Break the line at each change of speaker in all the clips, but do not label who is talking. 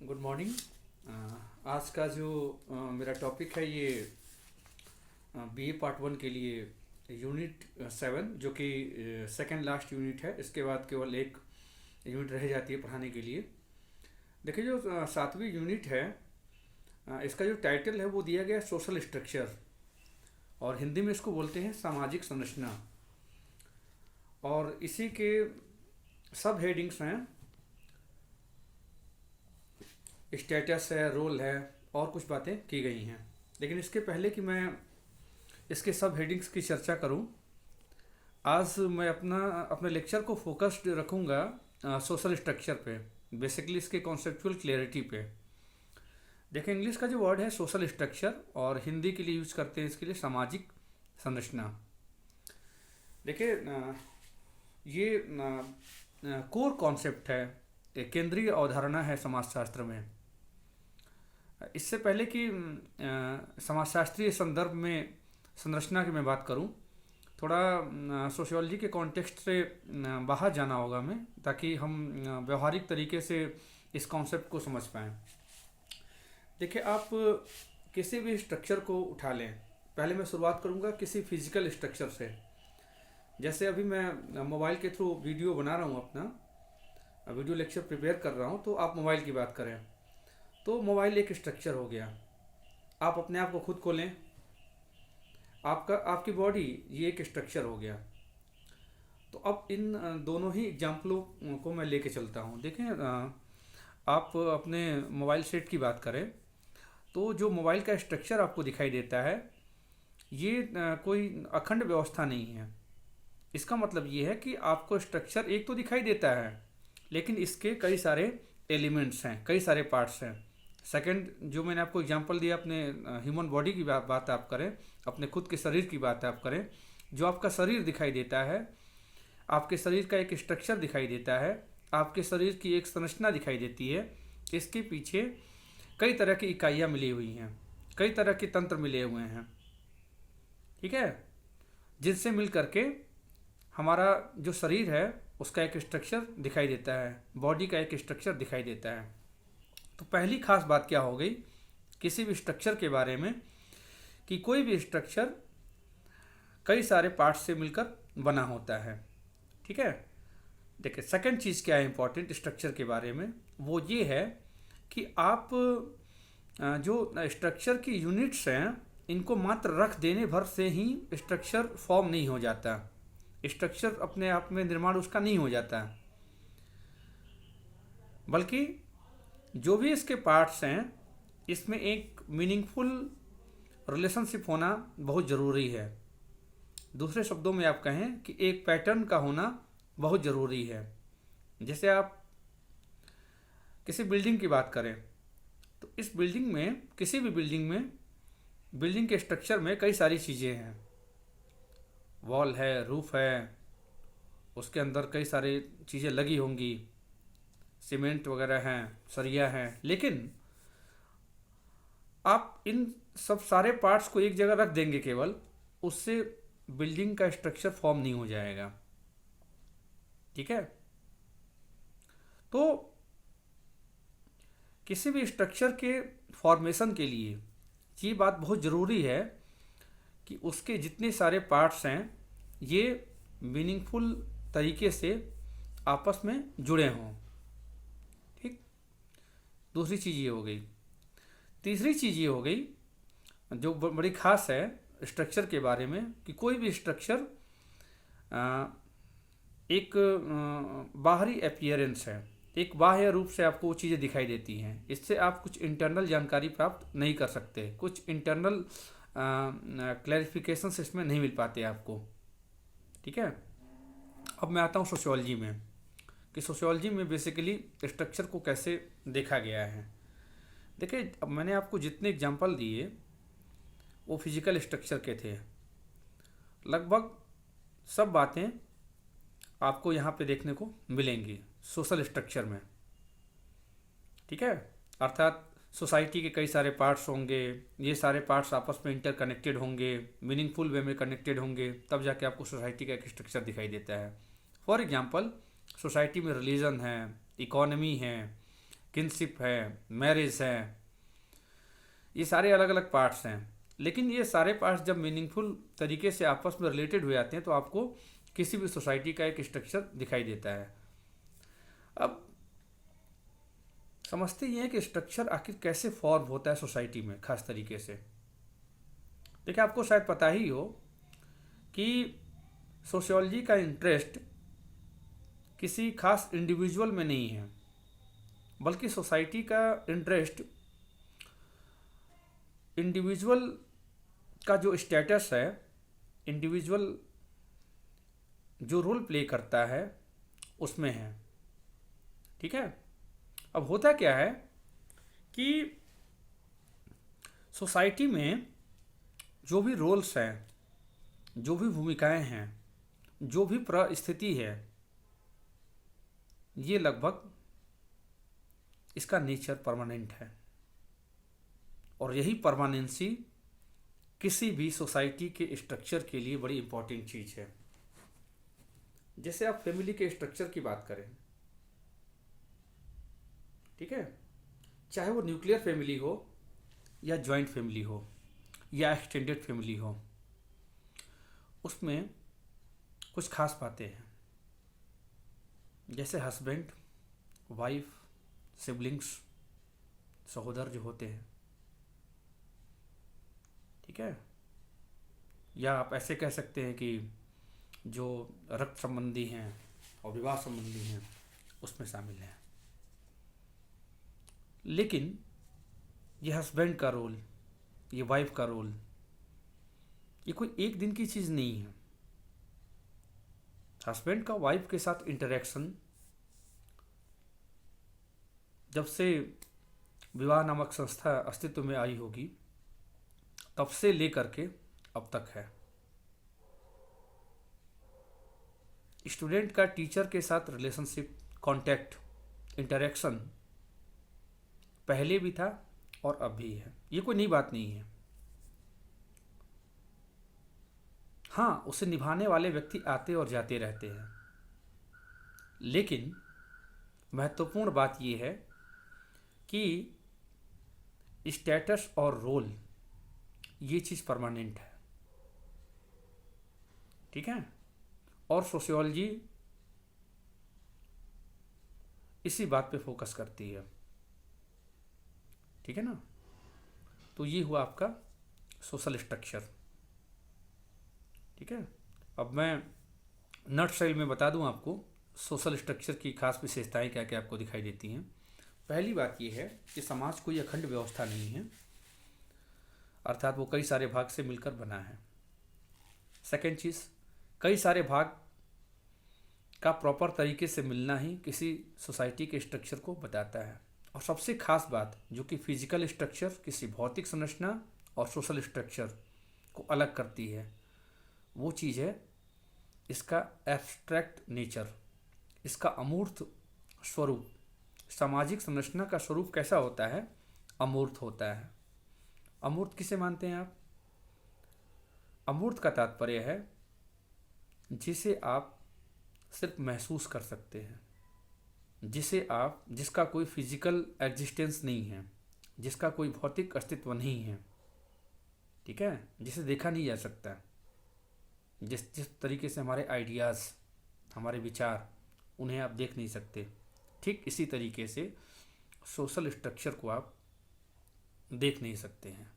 Good morning. आज का जो मेरा टॉपिक है ये बीए पार्ट वन के लिए यूनिट 7 जो कि सेकंड लास्ट यूनिट है। इसके बाद केवल एक यूनिट रह जाती है पढ़ाने के लिए। देखिए जो सातवीं यूनिट है, इसका जो टाइटल है वो दिया गया है सोशल स्ट्रक्चर, और हिंदी में इसको बोलते हैं सामाजिक संरचना। और इसी के सब हेडिंग्स हैं, स्टेटस है, रोल है, और कुछ बातें की गई हैं। लेकिन इसके पहले कि मैं इसके सब हेडिंग्स की चर्चा करूं, आज मैं अपने लेक्चर को फोकस्ड रखूंगा सोशल स्ट्रक्चर पे, बेसिकली इसके कॉन्सेप्चुअल क्लियरिटी पे। देखिए इंग्लिश का जो वर्ड है सोशल स्ट्रक्चर, और हिंदी के लिए यूज करते हैं इसके लिए सामाजिक संरचना। देखिए ये कोर कॉन्सेप्ट है, एक केंद्रीय अवधारणा है समाजशास्त्र में। इससे पहले कि समाजशास्त्रीय संदर्भ में संरचना की मैं बात करूं, थोड़ा सोशियोलॉजी के कॉन्टेक्स्ट से बाहर जाना होगा हमें, ताकि हम व्यवहारिक तरीके से इस कॉन्सेप्ट को समझ पाएँ। देखिए आप किसी भी स्ट्रक्चर को उठा लें, पहले मैं शुरुआत करूंगा किसी फिजिकल स्ट्रक्चर से। जैसे अभी मैं मोबाइल के थ्रू वीडियो बना रहा हूँ, अपना वीडियो लेक्चर प्रिपेयर कर रहा हूँ, तो आप मोबाइल की बात करें तो मोबाइल एक स्ट्रक्चर हो गया। आप अपने आप को खुद खोलें, आपकी बॉडी ये एक स्ट्रक्चर हो गया। तो अब इन दोनों ही एग्जाम्पलों को मैं लेके चलता हूँ। देखें आप अपने मोबाइल सेट की बात करें तो जो मोबाइल का स्ट्रक्चर आपको दिखाई देता है ये कोई अखंड व्यवस्था नहीं है। इसका मतलब ये है कि आपको स्ट्रक्चर एक तो दिखाई देता है, लेकिन इसके कई सारे एलिमेंट्स हैं, कई सारे पार्ट्स हैं। सेकंड, जो मैंने आपको एग्जांपल दिया, अपने ह्यूमन बॉडी की बात आप करें, अपने खुद के शरीर की बात आप करें, जो आपका शरीर दिखाई देता है, आपके शरीर का एक स्ट्रक्चर दिखाई देता है, आपके शरीर की एक संरचना दिखाई देती है। इसके पीछे कई तरह की इकाइयाँ मिली हुई हैं, कई तरह के तंत्र मिले हुए हैं, ठीक है, जिनसे मिल करके हमारा जो शरीर है उसका एक स्ट्रक्चर दिखाई देता है, बॉडी का एक स्ट्रक्चर दिखाई देता है। तो पहली खास बात क्या हो गई किसी भी स्ट्रक्चर के बारे में, कि कोई भी स्ट्रक्चर कई सारे पार्ट्स से मिलकर बना होता है, ठीक है। देखिए सेकंड चीज़ क्या है इंपॉर्टेंट स्ट्रक्चर के बारे में, वो ये है कि आप जो स्ट्रक्चर की यूनिट्स हैं इनको मात्र रख देने भर से ही स्ट्रक्चर फॉर्म नहीं हो जाता, स्ट्रक्चर अपने आप में निर्माण उसका नहीं हो जाता, बल्कि जो भी इसके पार्ट्स हैं इसमें एक मीनिंगफुल रिलेशनशिप होना बहुत ज़रूरी है। दूसरे शब्दों में आप कहें कि एक पैटर्न का होना बहुत ज़रूरी है। जैसे आप किसी बिल्डिंग की बात करें तो इस बिल्डिंग में, किसी भी बिल्डिंग में, बिल्डिंग के स्ट्रक्चर में कई सारी चीज़ें हैं, वॉल है, रूफ है, उसके अंदर कई सारी चीज़ें लगी होंगी, सीमेंट वगैरह हैं, सरिया हैं, लेकिन आप इन सब सारे पार्ट्स को एक जगह रख देंगे केवल, उससे बिल्डिंग का स्ट्रक्चर फॉर्म नहीं हो जाएगा, ठीक है। तो किसी भी स्ट्रक्चर के फॉर्मेशन के लिए ये बात बहुत ज़रूरी है कि उसके जितने सारे पार्ट्स हैं ये मीनिंगफुल तरीके से आपस में जुड़े हों, ठीक। दूसरी चीज़ ये हो गई। तीसरी चीज़ ये हो गई जो बड़ी खास है स्ट्रक्चर के बारे में, कि कोई भी स्ट्रक्चर एक बाहरी अपीयरेंस है, एक बाह्य रूप से आपको वो चीज़ें दिखाई देती हैं, इससे आप कुछ इंटरनल जानकारी प्राप्त नहीं कर सकते, कुछ इंटरनल क्लैरिफिकेशंस इसमें नहीं मिल पाते आपको, ठीक है। अब मैं आता हूँ सोशियोलॉजी में, कि सोशियोलॉजी में बेसिकली स्ट्रक्चर को कैसे देखा गया है। देखिए अब मैंने आपको जितने एग्जांपल दिए वो फिजिकल स्ट्रक्चर के थे, लगभग सब बातें आपको यहाँ पे देखने को मिलेंगी सोशल स्ट्रक्चर में, ठीक है। अर्थात सोसाइटी के कई सारे पार्ट्स होंगे, ये सारे पार्ट्स आपस में इंटरकनेक्टेड होंगे, मीनिंगफुल वे में कनेक्टेड होंगे, तब जाके आपको सोसाइटी का एक स्ट्रक्चर दिखाई देता है। फॉर एग्जांपल सोसाइटी में रिलीजन है, इकोनॉमी है, किनशिप है, मैरिज है, ये सारे अलग अलग पार्ट्स हैं। लेकिन ये सारे पार्ट्स जब मीनिंगफुल तरीके से आपस में रिलेटेड हो जाते हैं तो आपको किसी भी सोसाइटी का एक स्ट्रक्चर दिखाई देता है। अब समझते ही हैं कि स्ट्रक्चर आखिर कैसे फॉर्म होता है सोसाइटी में खास तरीके से। देखिए, आपको शायद पता ही हो कि सोशियोलॉजी का इंटरेस्ट किसी खास इंडिविजुअल में नहीं है, बल्कि सोसाइटी का इंटरेस्ट इंडिविजुअल का जो स्टेटस है, इंडिविजुअल जो रोल प्ले करता है उसमें है। ठीक है। अब होता क्या है कि सोसाइटी में जो भी रोल्स हैं, जो भी भूमिकाएं हैं, जो भी परिस्थिति है, ये लगभग इसका नेचर परमानेंट है। और यही परमानेंसी किसी भी सोसाइटी के स्ट्रक्चर के लिए बड़ी इंपॉर्टेंट चीज़ है। जैसे आप फैमिली के स्ट्रक्चर की बात करें, ठीक है, चाहे वो न्यूक्लियर फैमिली हो या जॉइंट फैमिली हो या एक्सटेंडेड फैमिली हो, उसमें कुछ खास बातें हैं। जैसे हस्बैंड, वाइफ, सिबलिंग्स, सहोदर जो होते हैं, ठीक है, या आप ऐसे कह सकते हैं कि जो रक्त संबंधी हैं और विवाह संबंधी हैं उसमें शामिल हैं। लेकिन ये हस्बैंड का रोल, ये वाइफ का रोल, ये कोई एक दिन की चीज़ नहीं है। हस्बैंड का वाइफ के साथ इंटरेक्शन जब से विवाह नामक संस्था अस्तित्व में आई होगी तब से लेकर के अब तक है। स्टूडेंट का टीचर के साथ रिलेशनशिप, कांटेक्ट, इंटरेक्शन पहले भी था और अब भी है। ये कोई नई बात नहीं है। हाँ, उसे निभाने वाले व्यक्ति आते और जाते रहते हैं, लेकिन महत्वपूर्ण बात यह है कि स्टेटस और रोल ये चीज़ परमानेंट है। ठीक है। और सोशियोलॉजी इसी बात पे फोकस करती है। ठीक है ना। तो ये हुआ आपका सोशल स्ट्रक्चर। ठीक है। अब मैं नटशेल में बता दूं आपको सोशल स्ट्रक्चर की खास विशेषताएं क्या क्या आपको दिखाई देती हैं। पहली बात यह है कि समाज कोई अखंड व्यवस्था नहीं है, अर्थात वो कई सारे भाग से मिलकर बना है। सेकेंड चीज़, कई सारे भाग का प्रॉपर तरीके से मिलना ही किसी सोसाइटी के स्ट्रक्चर को बताता है। और सबसे खास बात जो कि फिजिकल स्ट्रक्चर, किसी भौतिक संरचना और सोशल स्ट्रक्चर को अलग करती है, वो चीज़ है इसका एब्स्ट्रैक्ट नेचर, इसका अमूर्त स्वरूप। सामाजिक संरचना का स्वरूप कैसा होता है? अमूर्त होता है। अमूर्त किसे मानते हैं आप? अमूर्त का तात्पर्य है जिसे आप सिर्फ महसूस कर सकते हैं, जिसका कोई फिजिकल एग्जिस्टेंस नहीं है, जिसका कोई भौतिक अस्तित्व नहीं है। ठीक है। जिसे देखा नहीं जा सकता। जिस तरीके से हमारे आइडियाज़, हमारे विचार, उन्हें आप देख नहीं सकते, ठीक इसी तरीके से सोशल स्ट्रक्चर को आप देख नहीं सकते हैं।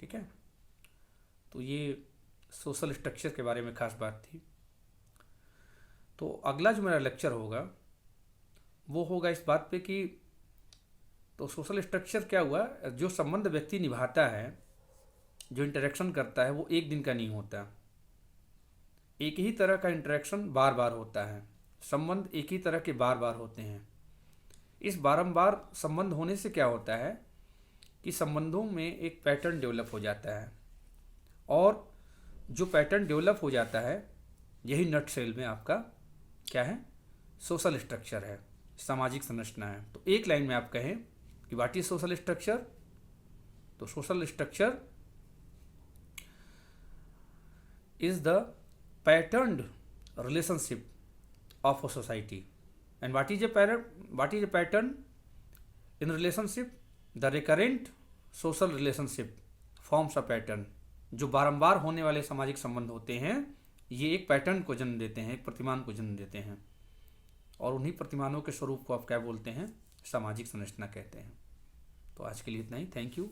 ठीक है। तो ये सोशल स्ट्रक्चर के बारे में खास बात थी। तो अगला जो मेरा लेक्चर होगा वो होगा इस बात पे कि तो सोशल स्ट्रक्चर क्या हुआ, जो संबंध व्यक्ति निभाता है, जो इंटरेक्शन करता है, वो एक दिन का नहीं होता। एक ही तरह का इंटरेक्शन बार बार होता है, संबंध एक ही तरह के बार बार होते हैं। इस बारंबार संबंध होने से क्या होता है कि संबंधों में एक पैटर्न डेवलप हो जाता है, और जो पैटर्न डेवलप हो जाता है यही नटशेल में आपका क्या है? सोशल स्ट्रक्चर है, सामाजिक संरचना है। तो एक लाइन में आप कहें कि व्हाट इज सोशल स्ट्रक्चर, तो social structure is the patterned relationship of a society. And what is a pattern in relationship? The recurrent social relationship forms a pattern. जो बारंबार होने वाले सामाजिक संबंध होते हैं ये एक पैटर्न को जन्म देते हैं, एक प्रतिमान को जन्म देते हैं, और उन्हीं प्रतिमानों के स्वरूप को आप क्या बोलते हैं? सामाजिक संरचना कहते हैं। तो आज के लिए इतना ही। Thank you.